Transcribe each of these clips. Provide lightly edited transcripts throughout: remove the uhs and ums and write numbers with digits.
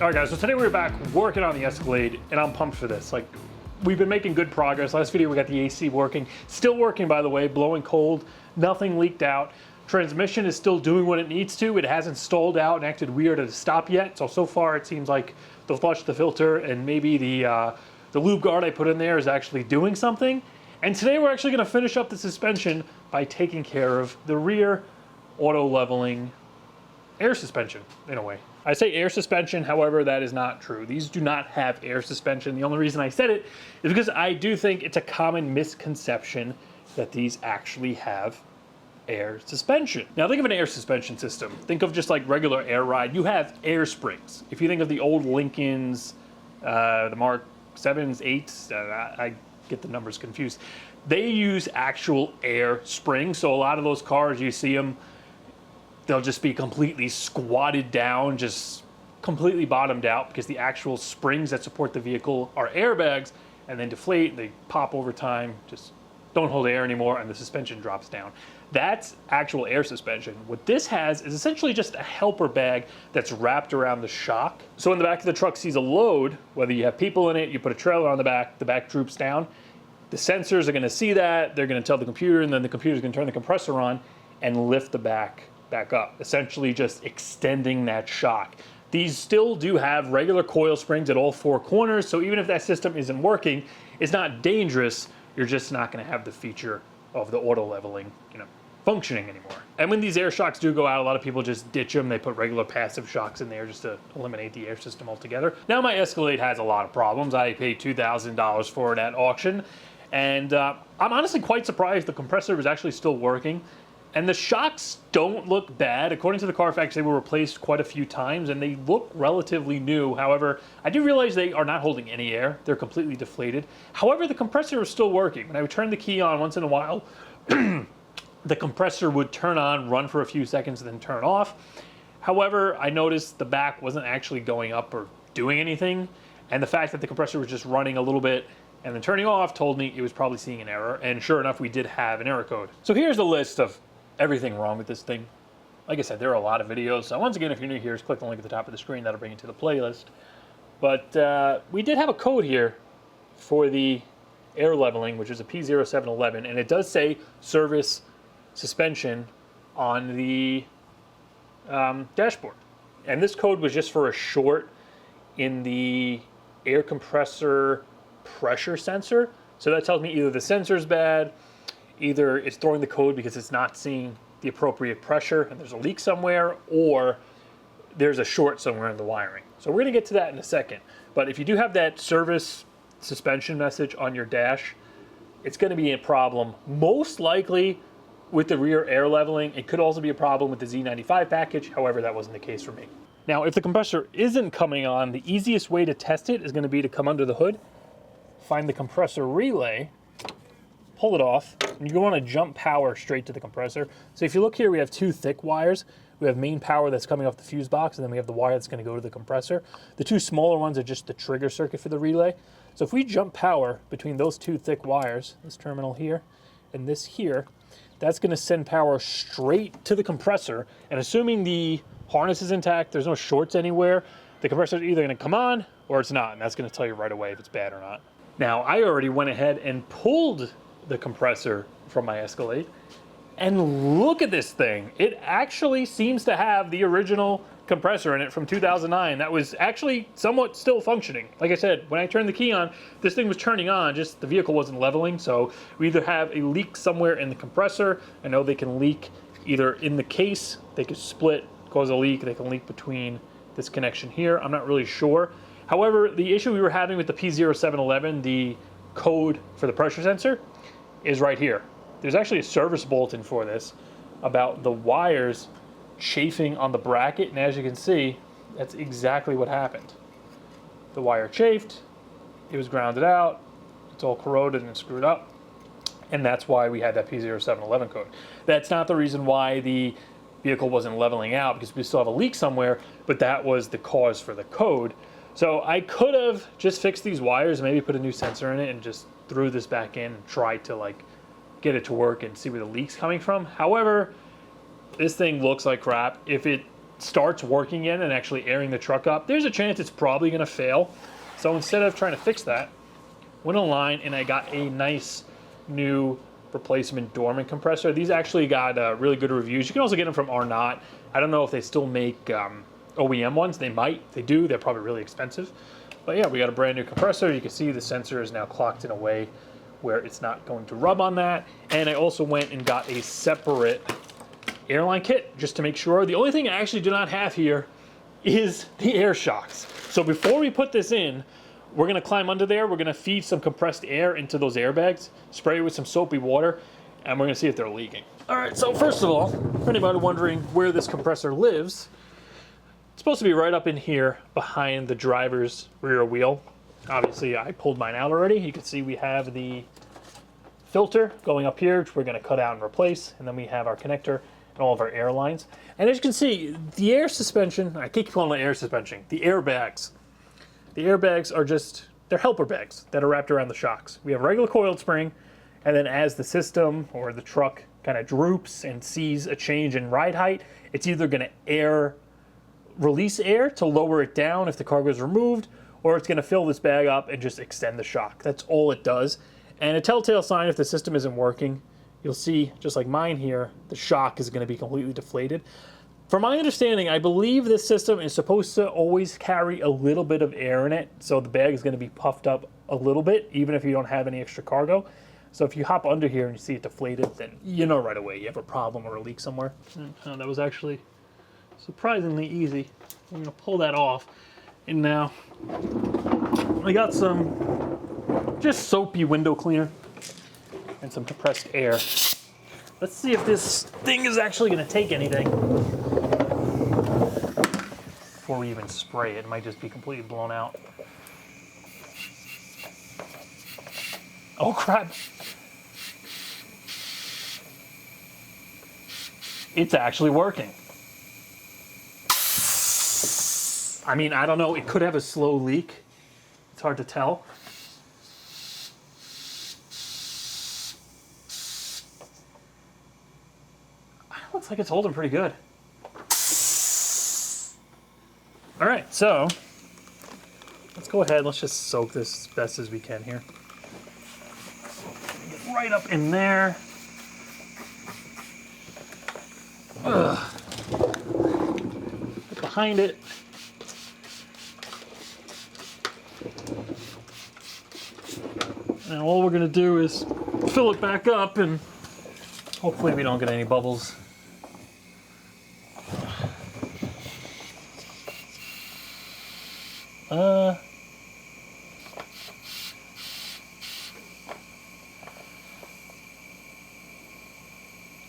All right guys, so today we're back working on the Escalade and I'm pumped for this. Like, we've been making good progress. Last video we got the AC working. Still working, by the way, blowing cold, nothing leaked out. Transmission is still doing what it needs to. It hasn't stalled out and acted weird at a stop yet. So far it seems like the flush, the filter, and maybe the lube guard I put in there is actually doing something. And today we're actually gonna finish up the suspension by taking care of the rear auto leveling air suspension, in a way. I say air suspension, however, that is not true. These do not have air suspension. The only reason I said it is because I do think it's a common misconception that these actually have air suspension. Now think of an air suspension system. Think of just like regular air ride. You have air springs. If you think of the old Lincolns, the Mark 7s, 8s, I get the numbers confused. They use actual air springs. So a lot of those cars, you see them, they'll just be completely squatted down, just completely bottomed out because the actual springs that support the vehicle are airbags and then deflate and they pop over time, just don't hold air anymore and the suspension drops down. That's actual air suspension. What this has is essentially just a helper bag that's wrapped around the shock. So when the back of the truck sees a load, whether you have people in it, you put a trailer on the back droops down, the sensors are gonna see that, they're gonna tell the computer, and then the computer's gonna turn the compressor on and lift the back up, essentially just extending that shock. These still do have regular coil springs at all four corners, so even if that system isn't working, it's not dangerous. You're just not going to have the feature of the auto leveling, functioning anymore. And when these air shocks do go out, a lot of people just ditch them. They put regular passive shocks in there just to eliminate the air system altogether. Now my Escalade has a lot of problems. I paid $2,000 for it at auction, and I'm honestly quite surprised the compressor was actually still working. And the shocks don't look bad. According to the Carfax, they were replaced quite a few times and they look relatively new. However, I do realize they are not holding any air. They're completely deflated. However, the compressor is still working. When I would turn the key on once in a while, the compressor would turn on, run for a few seconds, and then turn off. However, I noticed the back wasn't actually going up or doing anything. And the fact that the compressor was just running a little bit and then turning off told me it was probably seeing an error. And sure enough, we did have an error code. So here's the list of everything wrong with this thing. Like I said, there are a lot of videos. So once again, if you're new here, just click the link at the top of the screen. That'll bring you to the playlist. But we did have a code here for the air leveling, which is a P0711, and it does say service suspension on the dashboard. And this code was just for a short in the air compressor pressure sensor. So that tells me either the sensor's bad, either it's throwing the code because it's not seeing the appropriate pressure and there's a leak somewhere, or there's a short somewhere in the wiring. So we're gonna get to that in a second. But if you do have that service suspension message on your dash, it's gonna be a problem, most likely with the rear air leveling. It could also be a problem with the Z95 package. However, that wasn't the case for me. Now, if the compressor isn't coming on, the easiest way to test it is gonna be to come under the hood, find the compressor relay, pull it off, and you want to jump power straight to the compressor. So if you look here, we have two thick wires. We have main power that's coming off the fuse box, and then we have the wire that's going to go to the compressor. The two smaller ones are just the trigger circuit for the relay. So if we jump power between those two thick wires, this terminal here and this here, that's going to send power straight to the compressor. And assuming the harness is intact, there's no shorts anywhere, the compressor is either going to come on or it's not, and that's going to tell you right away if it's bad or not. Now, I already went ahead and pulled the compressor from my Escalade, and look at this thing. It actually seems to have the original compressor in it from 2009 that was actually somewhat still functioning. Like I said, when I turned the key on, this thing was turning on, just the vehicle wasn't leveling. So we either have a leak somewhere in the compressor. I know they can leak either in the case, they could split, cause a leak, they can leak between this connection here. I'm not really sure. However, the issue we were having with the P0711, the code for the pressure sensor, is right here. There's actually a service bulletin for this about the wires chafing on the bracket, and as you can see, that's exactly what happened. The wire chafed, it was grounded out, it's all corroded and screwed up, and that's why we had that P0711 code. That's not the reason why the vehicle wasn't leveling out, because we still have a leak somewhere, but that was the cause for the code. So I could have just fixed these wires, maybe put a new sensor in it and just threw this back in and tried to like get it to work and see where the leak's coming from. However, this thing looks like crap. If it starts working in and actually airing the truck up, there's a chance it's probably going to fail. So instead of trying to fix that, went online and I got a nice new replacement dormant compressor. These actually got really good reviews. You can also get them from Arnott. I don't know if they still make OEM ones. They might. If they do, they're probably really expensive. But yeah, we got a brand new compressor. You can see the sensor is now clocked in a way where it's not going to rub on that. And I also went and got a separate airline kit just to make sure. The only thing I actually do not have here is the air shocks. So before we put this in, we're gonna climb under there. We're gonna feed some compressed air into those airbags, spray it with some soapy water, and we're gonna see if they're leaking. All right, so first of all, for anybody wondering where this compressor lives, it's supposed to be right up in here behind the driver's rear wheel. Obviously, I pulled mine out already. You can see we have the filter going up here, which we're gonna cut out and replace, and then we have our connector and all of our air lines. And as you can see, the air suspension, I keep calling it air suspension, the airbags. The airbags are just, they're helper bags that are wrapped around the shocks. We have a regular coiled spring, and then as the system or the truck kind of droops and sees a change in ride height, it's either gonna release air to lower it down if the cargo is removed, or it's gonna fill this bag up and just extend the shock. That's all it does. And a telltale sign if the system isn't working, you'll see, just like mine here, the shock is gonna be completely deflated. From my understanding, I believe this system is supposed to always carry a little bit of air in it, so the bag is going to be puffed up a little bit, even if you don't have any extra cargo. So if you hop under here and you see it deflated, then you know right away you have a problem or a leak somewhere. That was actually surprisingly easy. I'm going to pull that off, and now I got some just soapy window cleaner and some compressed air. Let's see if this thing is actually going to take anything. Before we even spray it, it might just be completely blown out. Oh crap! It's actually working. I mean, I don't know, it could have a slow leak. It's hard to tell. Looks like it's holding pretty good. All right, so let's go ahead. Let's just soak this as best as we can here. Get right up in there. Get behind it. And all we're gonna do is fill it back up, and hopefully we don't get any bubbles.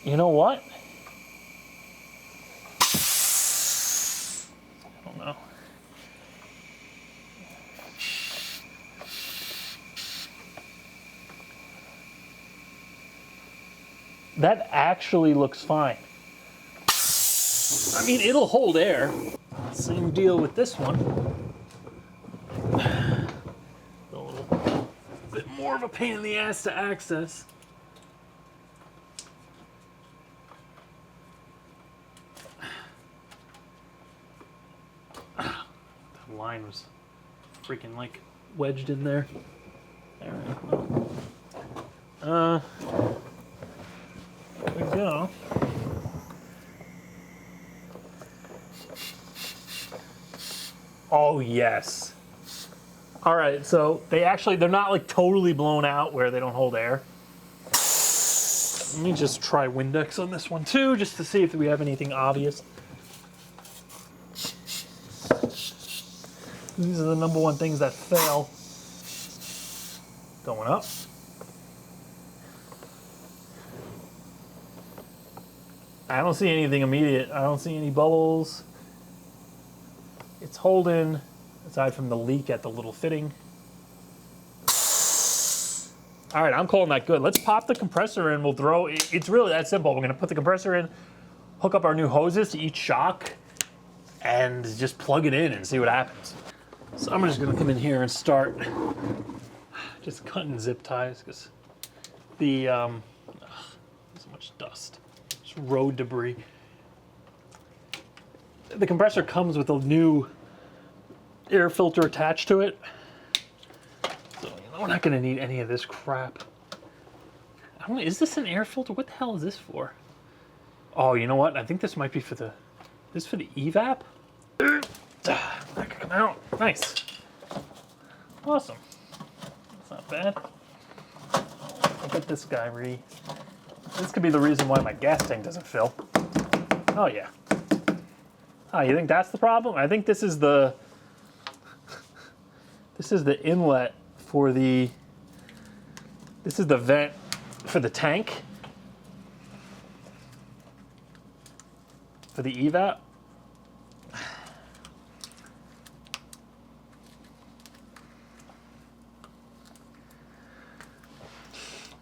You know what? I don't know. That actually looks fine. I mean, it'll hold air. Same deal with this one. A little bit more of a pain in the ass to access. The line was freaking like wedged in there. There we go. Oh yes. All right, so they're not like totally blown out where they don't hold air. Let me just try Windex on this one too, just to see if we have anything obvious. These are the number one things that fail. Going up. I don't see anything immediate. I don't see any bubbles. It's holding, aside from the leak at the little fitting. All right, I'm calling that good. Let's pop the compressor in. We'll throw, it's really that simple. We're gonna put the compressor in, hook up our new hoses to each shock, and just plug it in and see what happens. So I'm just gonna come in here and start just cutting zip ties, because the, so much dust, just road debris. the compressor comes with a new air filter attached to it. So we're not gonna need any of this crap. I don't know, is this an air filter? What the hell is this for? Oh, you know what? I think this might be for the, this is for the evap? That could come out. Nice. Awesome. That's not bad. I'll get this guy This could be the reason why my gas tank doesn't fill. Oh yeah. Oh, you think that's the problem? I think this is the inlet for the, this is the vent for the tank. For the evap.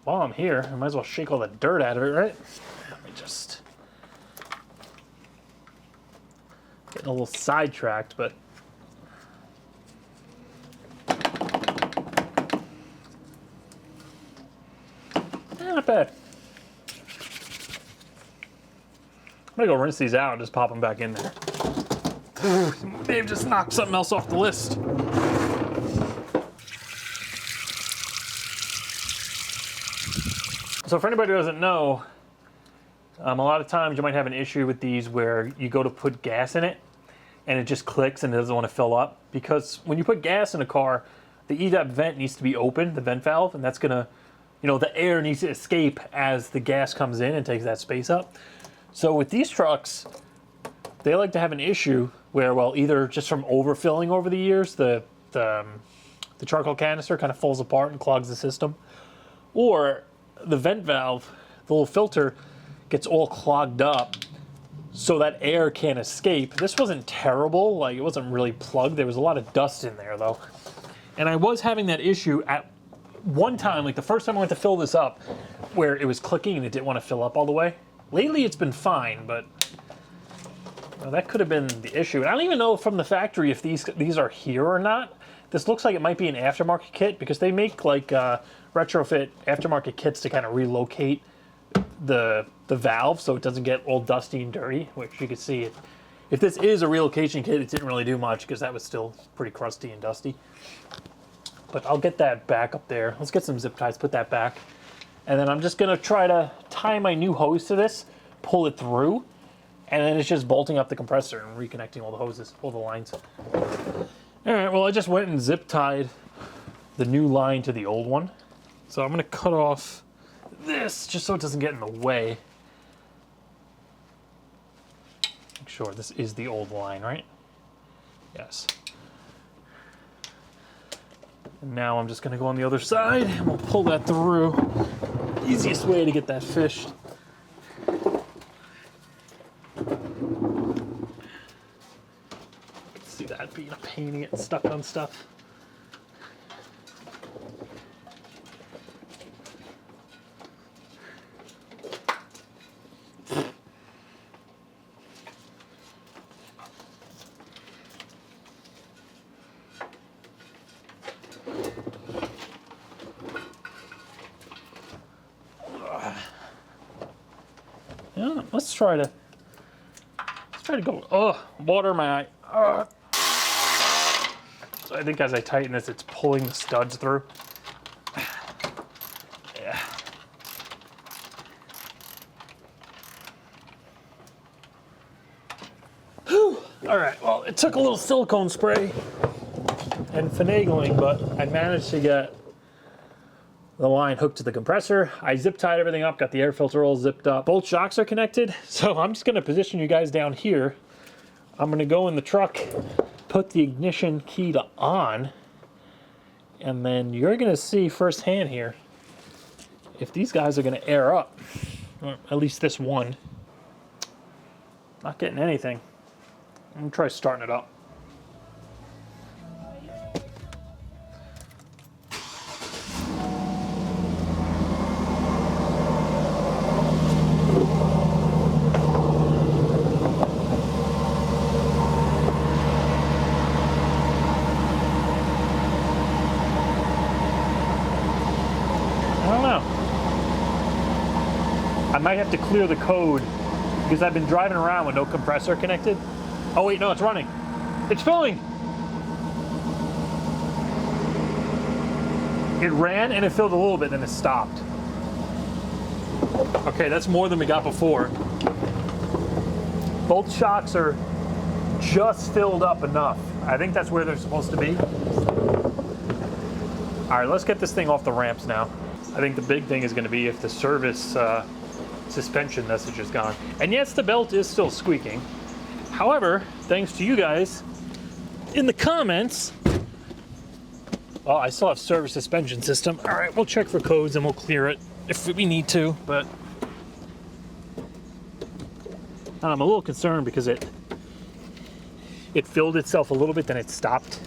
While I'm here, I might as well shake all the dirt out of it, right? Let me just... Getting a little sidetracked, but... not bad. I'm gonna go rinse these out and just pop them back in there. They've just knocked something else off the list. So for anybody who doesn't know, a lot of times you might have an issue with these where you go to put gas in it and it just clicks and it doesn't want to fill up. Because when you put gas in a car, the evap vent needs to be open, the vent valve, and that's gonna, you know, the air needs to escape as the gas comes in and takes that space up. So with these trucks, they like to have an issue where, well, either just from overfilling over the years, the charcoal canister kind of falls apart and clogs the system, or the vent valve, the little filter, gets all clogged up so that air can't escape. This wasn't terrible, like it wasn't really plugged. There was a lot of dust in there though. And I was having that issue at one time, like the first time I went to fill this up, where it was clicking and it didn't want to fill up all the way. Lately it's been fine, but well, that could have been the issue. And I don't even know from the factory if these are here or not. This looks like it might be an aftermarket kit because they make like retrofit aftermarket kits to kind of relocate the valve so it doesn't get all dusty and dirty, which you can see if this is a relocation kit, it didn't really do much because that was still pretty crusty and dusty. But I'll get that back up there. Let's get some zip ties, put that back. And then I'm just gonna try to tie my new hose to this, pull it through, and then it's just bolting up the compressor and reconnecting all the hoses, all the lines. All right, well, I just went and zip tied the new line to the old one. So I'm gonna cut off this just so it doesn't get in the way. Make sure this is the old line, right? Yes. And now I'm just gonna go on the other side and we'll pull that through. Easiest way to get that fished. See that being a pain, getting stuck on stuff. Yeah, let's try to go. Oh, water my eye. So I think as I tighten this, it's pulling the studs through. Yeah. Whew. All right, well, it took a little silicone spray and finagling, but I managed to get the line hooked to the compressor. I zip tied everything up, got the air filter all zipped up. Both shocks are connected, so I'm just gonna position you guys down here. I'm gonna go in the truck, put the ignition key to on, and then you're gonna see firsthand here if these guys are gonna air up, or at least this one. Not getting anything. I'm gonna try starting it up. I might have to clear the code because I've been driving around with no compressor connected. Oh wait, no, it's running. It's filling. It ran and it filled a little bit, then it stopped. Okay, that's more than we got before. Both shocks are just filled up enough. I think that's where they're supposed to be. All right, let's get this thing off the ramps now. I think the big thing is going to be if the service suspension message is gone. And yes, the belt is still squeaking. However, thanks to you guys in the comments, well, I still have service suspension system. All right, we'll check for codes and we'll clear it if we need to, but I'm a little concerned because it filled itself a little bit, then it stopped.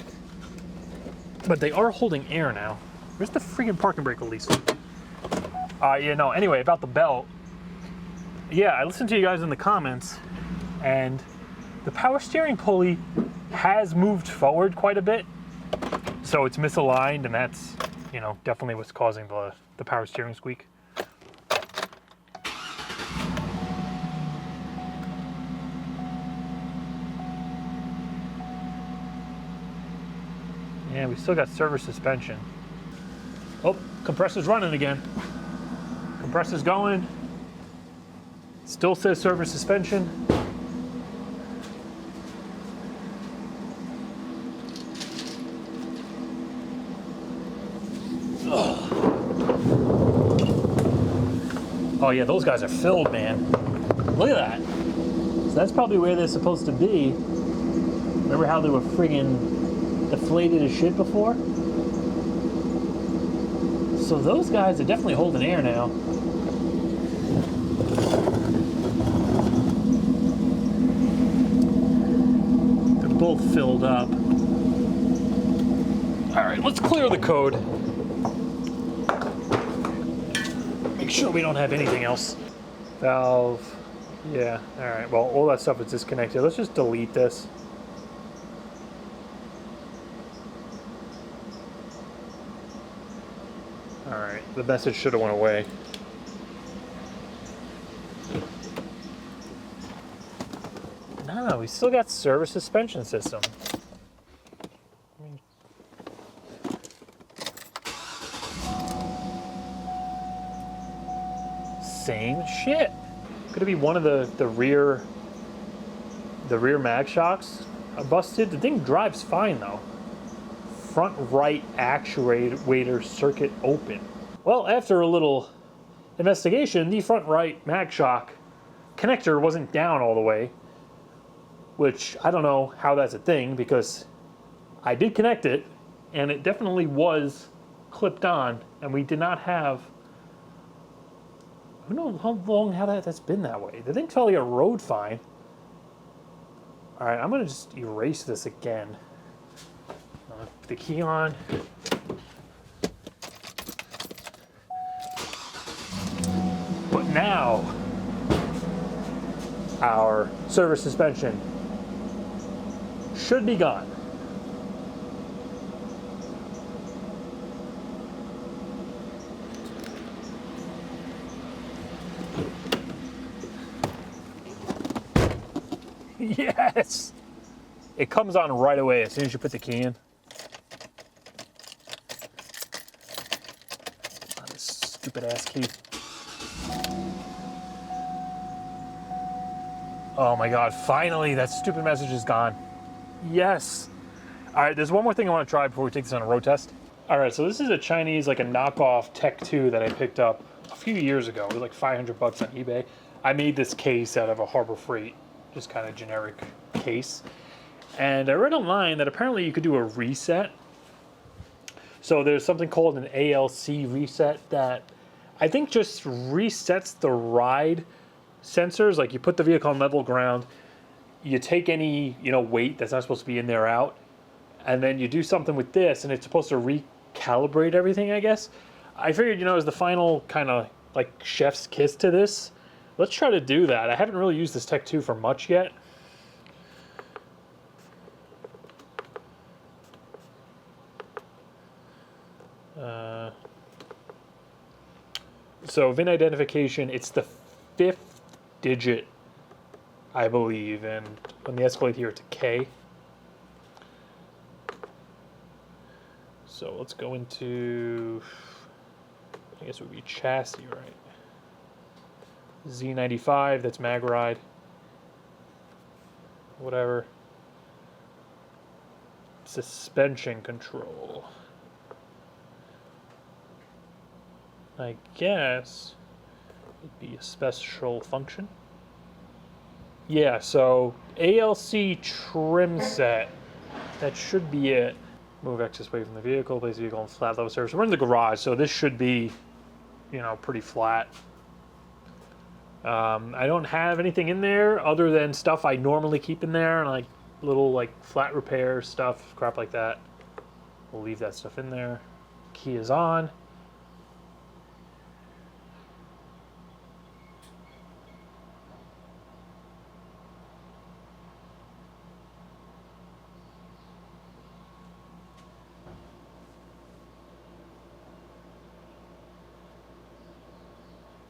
But they are holding air now. Where's the freaking parking brake release? Yeah, no, anyway, about the belt. Yeah, I listened to you guys in the comments, and the power steering pulley has moved forward quite a bit. So it's misaligned, and that's, you know, definitely what's causing the power steering squeak. Yeah, we still got service suspension. Oh, compressor's running again. Compressor's going. Still says service suspension. Ugh. Oh yeah, those guys are filled, man. Look at that. So that's probably where they're supposed to be. Remember how they were friggin' deflated as shit before? So those guys are definitely holding air now. They're both filled up. All right, let's clear the code. Make sure we don't have anything else. Valve, yeah, all right. Well, all that stuff is disconnected. Let's just delete this. All right, the message should have went away. No, we still got service suspension system. Same shit. Could it be one of the rear mag shocks busted? The thing drives fine though. Front right actuator circuit open. Well, after a little investigation, the front right mag shock connector wasn't down all the way, which I don't know how that's a thing because I did connect it and it definitely was clipped on, and we did not have, I don't know how long that's been that way. The thing probably rode fine. All right, I'm gonna just erase this again. Put the key on. But now, our service suspension should be gone. Yes! It comes on right away as soon as you put the key in. Oh, this stupid ass key. Oh my god, finally that stupid message is gone. Yes! Alright, there's one more thing I want to try before we take this on a road test. Alright, so this is a Chinese, like a knockoff Tech 2 that I picked up a few years ago. It was like 500 bucks on eBay. I made this case out of a Harbor Freight, just kind of generic case. And I read online that apparently you could do a reset. So there's something called an ALC reset that I think just resets the ride sensors. Like you put the vehicle on level ground, you take any, you know, weight that's not supposed to be in there out, and then you do something with this and it's supposed to recalibrate everything, I guess. I figured, you know, as the final kind of like chef's kiss to this, let's try to do that. I haven't really used this Tech 2 for much yet. So VIN identification, it's the 5th digit. I believe, and on the Escalade here it's a K. So let's go into, I guess it would be chassis, right? Z95, that's mag ride. Whatever. Suspension control. I guess it'd be a special function. Yeah, so ALC trim set. That should be it. Move excess weight from the vehicle, place the vehicle on flat level surface. We're in the garage, so this should be, you know, pretty flat. I don't have anything in there other than stuff I normally keep in there, like little like flat repair stuff, crap like that. We'll leave that stuff in there. Key is on.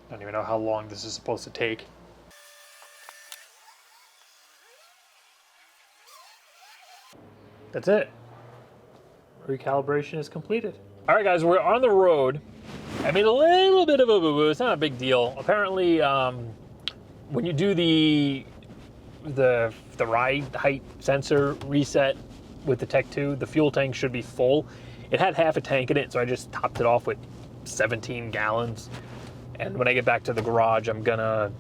I don't even know how long this is supposed to take. That's it. Recalibration is completed. All right, guys, we're on the road. I made a little bit of a boo-boo. It's not a big deal. Apparently, when you do the ride height sensor reset with the Tech 2, the fuel tank should be full. It had half a tank in it, so I just topped it off with 17 gallons. And when I get back to the garage, I'm gonna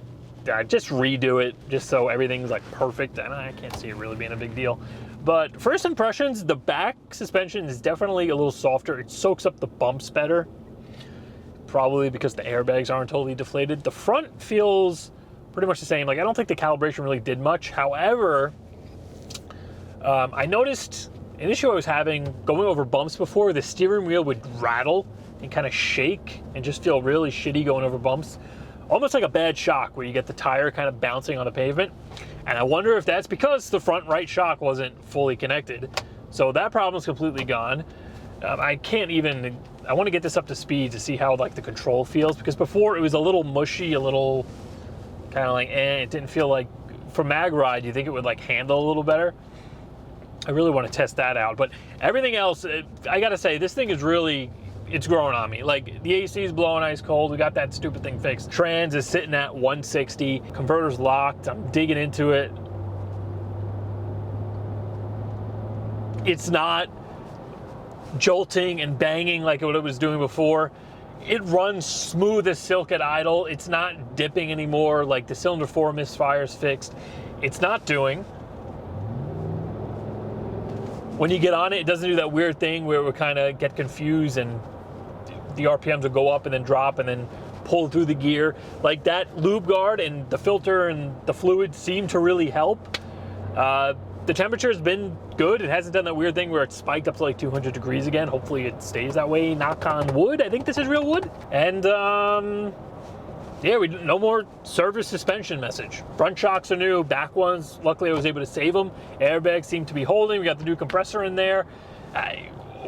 just redo it, just so everything's like perfect. And I can't see it really being a big deal. But first impressions, the back suspension is definitely a little softer. It soaks up the bumps better, probably because the airbags aren't totally deflated. The front feels pretty much the same. Like, I don't think the calibration really did much. However, I noticed an issue I was having going over bumps before. The steering wheel would rattle and kind of shake and just feel really shitty going over bumps. Almost like a bad shock where you get the tire kind of bouncing on the pavement. And I wonder if that's because the front right shock wasn't fully connected. So that problem's completely gone. I want to get this up to speed to see how like the control feels, because before it was a little mushy, a little kind of like, it didn't feel like, for mag ride, you think it would like handle a little better. I really want to test that out. But everything else, I gotta say, this thing is really, it's growing on me. Like, the AC is blowing ice cold. We got that stupid thing fixed. Trans is sitting at 160. Converter's locked. I'm digging into it. It's not jolting and banging like what it was doing before. It runs smooth as silk at idle. It's not dipping anymore. Like the cylinder 4 misfire's fixed. It's not doing. When you get on it, it doesn't do that weird thing where it would kind of get confused and the RPMs will go up and then drop and then pull through the gear. Like that lube guard and the filter and the fluid seem to really help. The temperature has been good. It hasn't done that weird thing where it spiked up to like 200 degrees again. Hopefully it stays that way, knock on wood. I think this is real wood. And yeah, no more service suspension message. Front shocks are new, back ones, luckily I was able to save them. Airbags seem to be holding. We got the new compressor in there.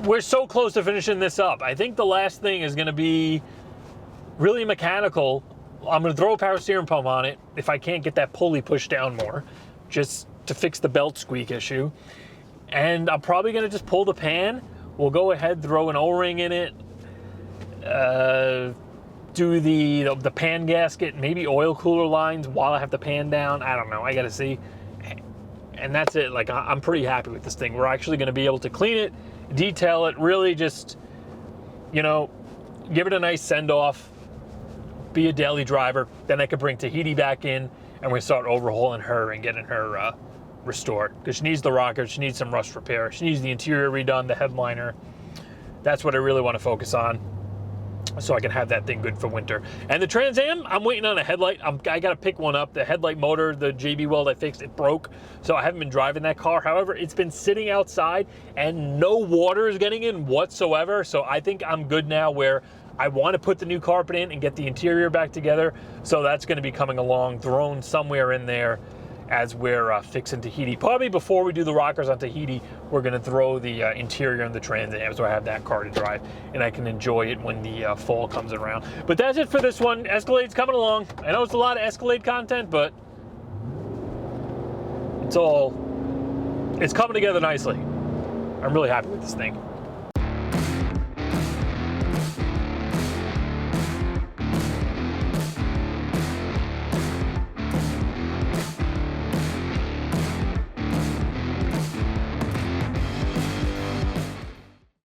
We're so close to finishing this up. I think the last thing is gonna be really mechanical. I'm gonna throw a power steering pump on it if I can't get that pulley pushed down more, just to fix the belt squeak issue. And I'm probably gonna just pull the pan. We'll go ahead, throw an O-ring in it, do the pan gasket, maybe oil cooler lines while I have the pan down. I don't know, I gotta see. And that's it. Like, I'm pretty happy with this thing. We're actually gonna be able to clean it, detail it, really just, you know, give it a nice send off, be a daily driver. Then I could bring Tahiti back in and we start overhauling her and getting her restored, because she needs the rocker, she needs some rust repair, she needs the interior redone, the headliner. That's what I really want to focus on, so I can have that thing good for winter. And the Trans Am, I'm waiting on a headlight. I got to pick one up. The headlight motor, the JB weld I fixed, it broke, so I haven't been driving that car. However, it's been sitting outside and no water is getting in whatsoever, so I think I'm good now where I want to put the new carpet in and get the interior back together. So that's going to be coming along, thrown somewhere in there as we're fixing Tahiti. Probably before we do the rockers on Tahiti, we're gonna throw the interior on the Trans Am, so I have that car to drive and I can enjoy it when the fall comes around. But that's it for this one. Escalade's coming along. I know it's a lot of Escalade content, but it's coming together nicely. I'm really happy with this thing.